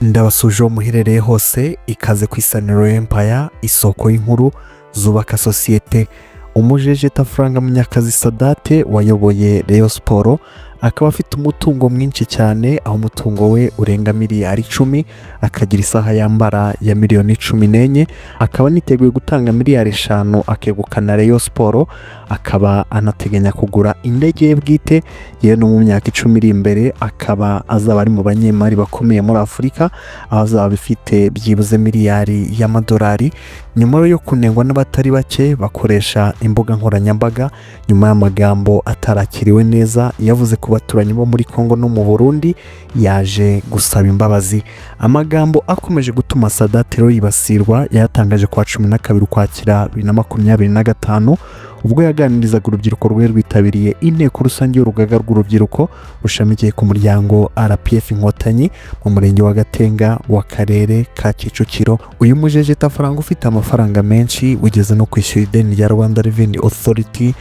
ndabasuje muherereye hose ikaze ku Isaniro Empire, isoko y'inkuru zubaka sosiyete. Umujejeta Franga Munyakazi Sadate wayoboye Rayon Sport akaba afite umutungo mwinshi cyane, aho umutungo we urenga miliyari 10, akagira isaha yambara ya miliyoni 14, akaba niteguye gutanga miliyari 5 akegukana Rayon Sport, akaba anateganya kugura indege ye bwite ye no mu myaka 10 iri imbere, akaba azaba ari mu banyemari bakomeye muri Afurika, aho azaba bifite byibuze miliyari y'amadolari. Nyuma yo kunengwa n'abatari bake bakoresha imbuga nkoranyambaga nyuma y'amagambo atarakiriwe neza yavuze ku baturanyi bo muri Kongo no mu Burundi, yaje gusaba imbabazi. Amagambo akomeje gutuma Sadate yibasirwa yatangaje kwa 12 Ukwakira 2025 ubwo yaganirizaga urubyiruko rwe rwitabiriye inteko rusange y'urugaga rw'urubyiruko rushamikiye ku muryango RPF Inkotanyi mu murenge wa Gatenga w'akarere ka Kicukiro. Uyu mujejeta Franga ufite amafaranga menshi ugeze no kwishyura ideni rya Rwanda Revenue Authority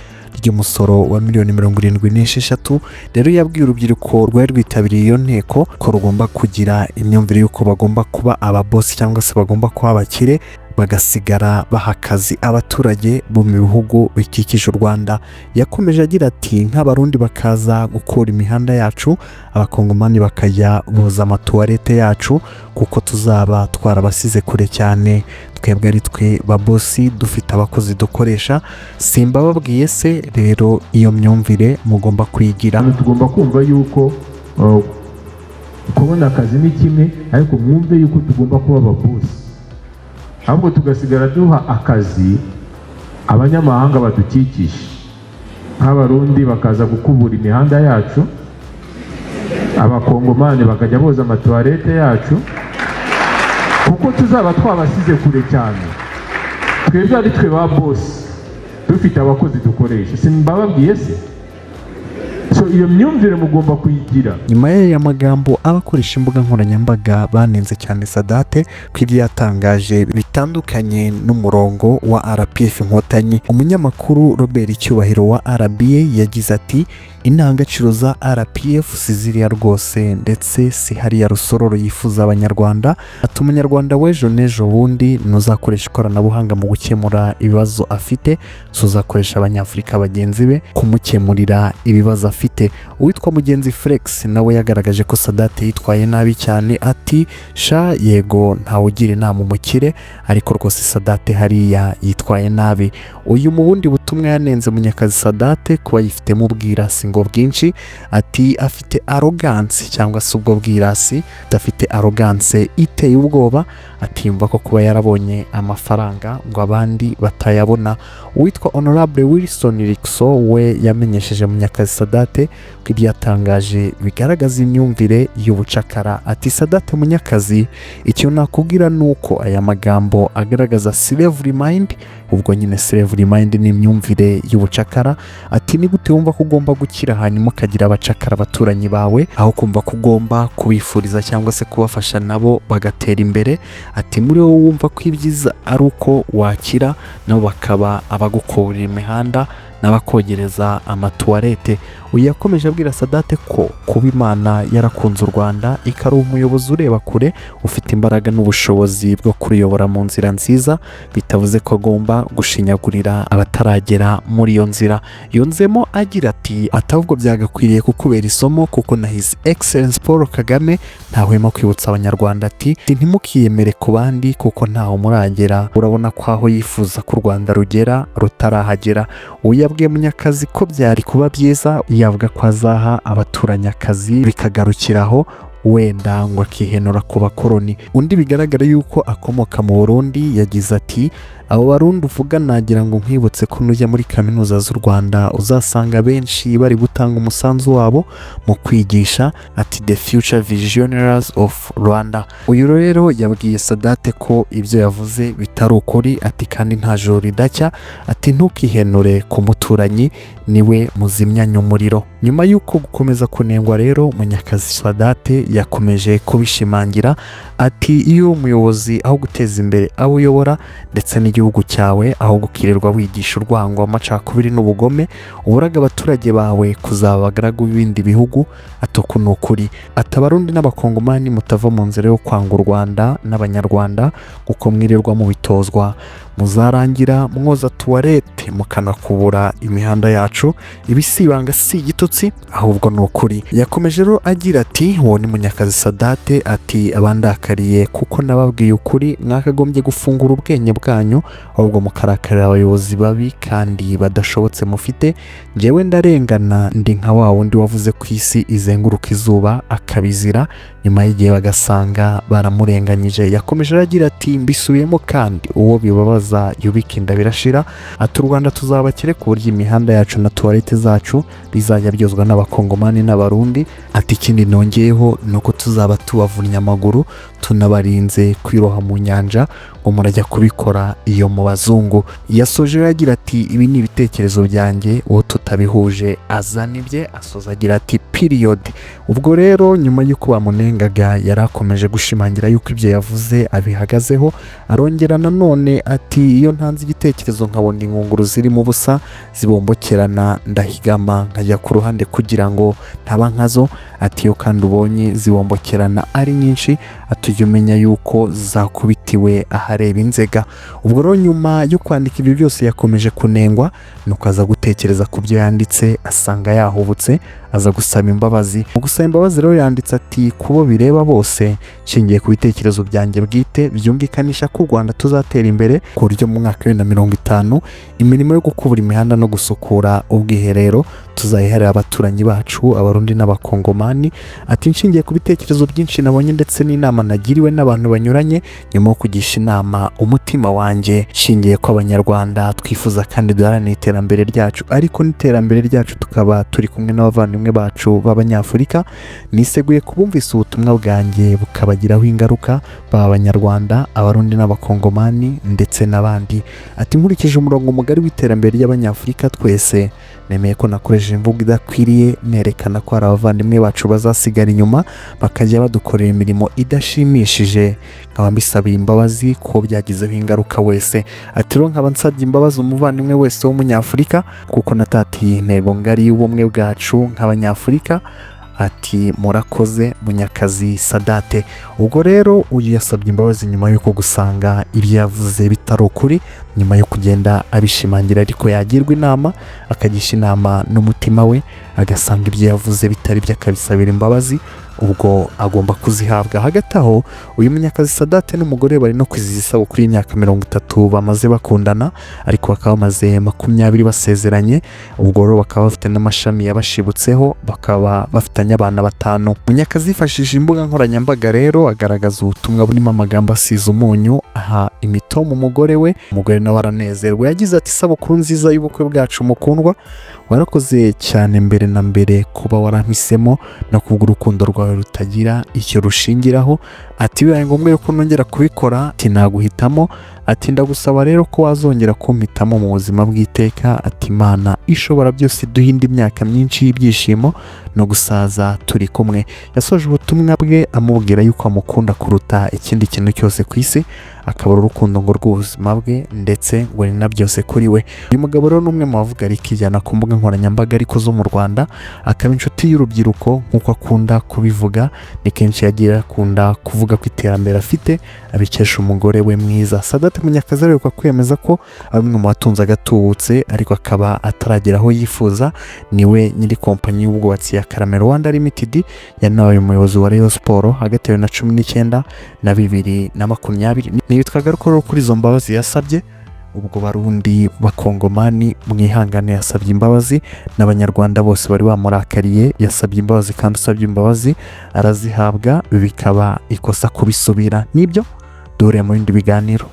ry'umusoro wa miliyoni 76, rero yabwiye urubyiruko rwari rwitabiriye iyo nteko ko rugomba kugira imyumvire y'uko bagomba kuba ababosi cyangwa se bagomba kuba abakire, bagasigara bahakazi abaturage bo mu bihugu bikikije u Rwanda. Yakomeje agira ati nk'Abarundi bakaza gukora imihanda yacu, Abakongomani bakajya boza amatuwarete yacu, kuko tuzaba twarabasize kure cyane, twebwe ari twe babosi dufite abakozi dukoresha. Simba babwiye se rero iyo myumvire mugomba kwigira. Tugomba kumva yuko kubona akazi ni kimwe, ariko mwumve yuko tugomba kuba ababosi, ahubwo tugasigara duha akazi abanyamahanga badukikije. nk'Abarundi bakaza gukubura imihanda yacu, Abakongomani bakajya boza amatuwarete yacu, kuko tuzaba twabasize kure cyane. Twebwe ari twe ba boss dufite abakozi dukoresha. Simbababwiye se? So iyo myumvire mugomba kuyigira. Nyuma y'aya magambo abakoresha imbuga nkoranyambaga banenze cyane Sadate kw'ibyo yatangaje bitandukanye n'umurongo wa RPF Inkotanyi. Umunyamakuru Robert Cyubahiro wa RBA yagize ati intangagaciro za RPF siziriya rwose, ndetse si hariya rusororo yifuza abanyarwanda. Ati umunyarwanda w'ejo n'ejo bundi nuzakoresha ikoranabuhanga mu gukemura ibibazo afite, suzakoresha abanyafurika bagenzi be kumukemurira ibibazo afite. Uwitwa Mugenzi Flex nawe yagaragaje ko Sadate yitwaye nabi cyane, ati sha yego ntawe ugira inama umukire, ariko rwose Sadate hariya yitwaye nabi. Uyu mu bundi butumwa yanenze Munyakazi Sadate kuba yifitemo ubwirasi ngo bwinshi, ati afite arrogance cyangwa se ubwo bwirasi, dafite arrogance iteye ubwoba, ati yumva ko kuba yarabonye amafaranga ngo abandi batayabona. Uwitwa Honorable Wilson Rixo we yamenyesheje Munyakazi Sadate ko ibyo yatangaje bigaragaza imyumvire y'ubucakara. Ati Sadate Munyakazi, icyo nakubwira nuko aya magambo agaragaza slavery mind, ubwo nyine slavery mind ni imyumvire y'ubucakara. Ati ni gute wumva ko ugomba gukira hanyuma ukagira abacakara abaturanyi bawe, aho kumva ko ugomba kubifuriza cyangwa se kubafasha nabo bagatera imbere. Ati muri wowe wumva ko ibyiza ari uko wakira nabo bakaba abagukurira imihanda n'abakogereza amatuwarete. Uyu yakomeje abwira Sadate ko kuba Imana yarakunze u Rwanda ikari umuyobozi ureba kure, ufite imbaraga n'ubushobozi bwo kuriyobora mu nzira nziza, bitavuze ko agomba gushinyagurira abataragera muri iyo nzira. Yonzemo agira ati atahubwo byagakwiriye kukubera isomo, kuko na His Excellence Paul Kagame ntahwema kwibutsa abanyarwanda ati ntimukiyemere ku bandi kuko ntaho muragera, urabona ko aho yifuza ko u Rwanda rugera rutarahagera. Uyu yabwiye Munyakazi ko byari kuba byiza yavuga ko azaha abaturanyi akazi bikagarukiraho, wenda ngo akihenura ku bakoroni. Undi bigaragara yuko akomoka mu Burundi yagize ati abo Barundi uvuga nagira ngo nkwibutse ko nujya muri kaminuza z'u Rwanda uzasanga benshi bari gutanga umusanzu wabo mu kwigisha. Ati the future visionaries of Rwanda. Uyu rero yabwiye Sadate ko ibyo yavuze bitari ukuri, ati kandi nta joro ridacya, ati ntukihenure ku muturanyi niwe muzimyanya umuriro. nyuma y'uko gukomeza kunengwa rero Munyakazi Sadate yakomeje kubishimangira ati iyo umuyobozi aho guteza imbere abo uyobora ndetse n'igihugu cyawe aho gukirirwa wigisha urwango amacakubiri n'ubugome uburaga abaturage bawe kuzaba abagaragu b'ibindi bihugu atuku n'ukuri Abarundi n'Abakongomani mutava mu nzira yo kwanga u Rwanda n'Abanyarwanda kuko mwirirwa mu bitozwa muzarangira mwoza tuwarete mukanakubura imihanda yacu ibisibanga si igitutsi ahubwo n'ukuri yakomeje rero agira ati uwo ni Munyakazi Sadate ati abandakariye kuko nababwiye ukuri mwakagombye gufungura ubwenge bwanyu ahubwo mukarakarira abayobozi babi kandi badashobotse mufite njyewe ndarengana ndi nka wa wundi wavuze ku isi izenguruka izuba akabizira nyuma y'igihe bagasanga baramurenganyije yakomeje agira ati mbisubiyemo kandi uwo bibabaza yubika inda birashira ati u Rwanda tuzabakire ku buryo imihanda yacu na tuwarete zacu bizajya byozwa n'Abakongomani n'Abarundi ati ikindi nongeyeho nuko tuzaba tubavunya amaguru tunabarinze kwiroha mu nyanja ngo murajya kubikora iyo mu bazungu yasoje agira ati ibi ni ibitekerezo byanjye uwo tutabihuje azanibye asoza agira ati period ubwo rero nyuma y'uko bamunengaga yarakomeje gushimangira yuko ibyo yavuze abihagazeho arongera nanone ati iyo ntanze igitekerezo nkabona ingunguru ziri mu busa zibombokerana ndahigama nkajya ku ruhande kugira ngo ntaba nkazo ati iyo kandi ubonye zibombokerana ari nyinshi atujya umenya yuko zakubitiwe ahareba inzega ubwo rero nyuma yo kwandika ibyo byose yakomeje kunengwa nuko aza gutekereza ku byo yanditse asanga yahubutse aza gusaba imbabazi mu gusaba imbabazi rero yanditse ati kubo bireba bose nshingiye ku bitekerezo byanjye bwite byumvikanisha ko u Rwanda tuzatera imbere ku buryo mu mwaka wa 2050 imirimo yo gukubura imihanda no gusukura ubwiherero tuzayiharira abaturanyi bacu Abarundi n'Abakongomani ati nshingiye ku bitekerezo byinshi nabonye ndetse n'inama nagiriwe n'abantu banyuranye nyuma yo kugisha inama umutima wanjye nshingiye ko Abanyarwanda twifuza kandi duharanira iterambere ryacu ariko n'iterambere ryacu tukaba turi kumwe n'abavandimwe bacu b'Abanyafurika niseguye kubumvisa ubutumwa bwanjye bukabagiraho ingaruka baba Abanyarwanda Abarundi n'Abakongomani ndetse n'abandi ati nkurikije umurongo mugari w'iterambere ry'Abanyafurika twese nemeye ko nakoresheje imvugo idakwiriye nerekana ko hari abavandimwe bacu bazasigara inyuma bakajya badukorera imirimo idashimishije nkaba mbisabira imbabazi ko byagizeho ingaruka wese ati rero nkaba nsabye imbabazi umuvandimwe wese w'Umunyafurika kuko natatiye intego ngari y'ubumwe bwacu nk'Abanyafurika ati murakoze Munyakazi Sadate ubwo rero uyu yasabye imbabazi nyuma y'uko gusanga ibyo yavuze bitari ukuri nyuma yo kugenda abishimangira ariko yagirwa inama akagisha inama n'umutima we agasanga ibyo yavuze bitari byo akabisabira imbabazi ubwo agomba kuzihabwa hagati aho uyu Munyakazi Sadate n'umugore bari no kwizihiza isabukuru y'imyaka 30 bamaze bakundana ariko bakaba bamaze 20 basezeranye ubwo rero bakaba bafite n'amashami yabashibutseho bakaba bafitanye abana 5 Munyakazi yifashishije imbuga nkoranyambaga rero agaragaza ubutumwa burimo amagambo asize umunyu aha imitomo umugore we umugore nawe aranezerwa yagize ati isabukuru nziza y'ubukwe bwacu mukundwa warakoze cyane mbere na mbere kuba warampisemo no kubwo urukundo rwawe rutagira icyo rushingiraho ati bibaye ngombwa yuko nongera kubikora ati naguhitamo ati ndagusaba rero ko wazongera kumpitamo mu buzima bw'iteka ati Imana ishobora byose duhinda imyaka myinshi y'ibyishimo no gusaza turi kumwe yasoje ubutumwa bwe amubwira yuko amukunda kuruta ikindi kintu cyose ku isi akabura urukundo ngo rw'ubuzima bwe ndetse ngo ni na byose kuri we uyu mugabo rero n'umwe mu bavuga rikijyana ku mbuga nkoranyambaga ariko zo mu Rwanda akaba inshuti y'urubyiruko nk'uko akunda kubivuga ni kenshi yagiye akunda kuvuga ko iterambere afite abikesha umugore we mwiza Sadate Munyakazi aheruka kwemeza ko bamwe mu batunze agatubutse ariko akaba ataragera aho yifuza niwe nyiri kompanyi y'ubwubatsi ya Rwanda Limited yanabaye umuyobozi wa Rayon Sport hagati ya 2019 na 2020 nibitwaga rukoro kuri izo mbabazi yasabye ubwo Barundi Bakongomani mwihangane yasabye imbabazi n'Abanyarwanda bose bari bamurakariye yasabye imbabazi kandi usabye imbabazi arazihabwa bikaba ikosa kubisubira nibyo dore mu bindi biganiro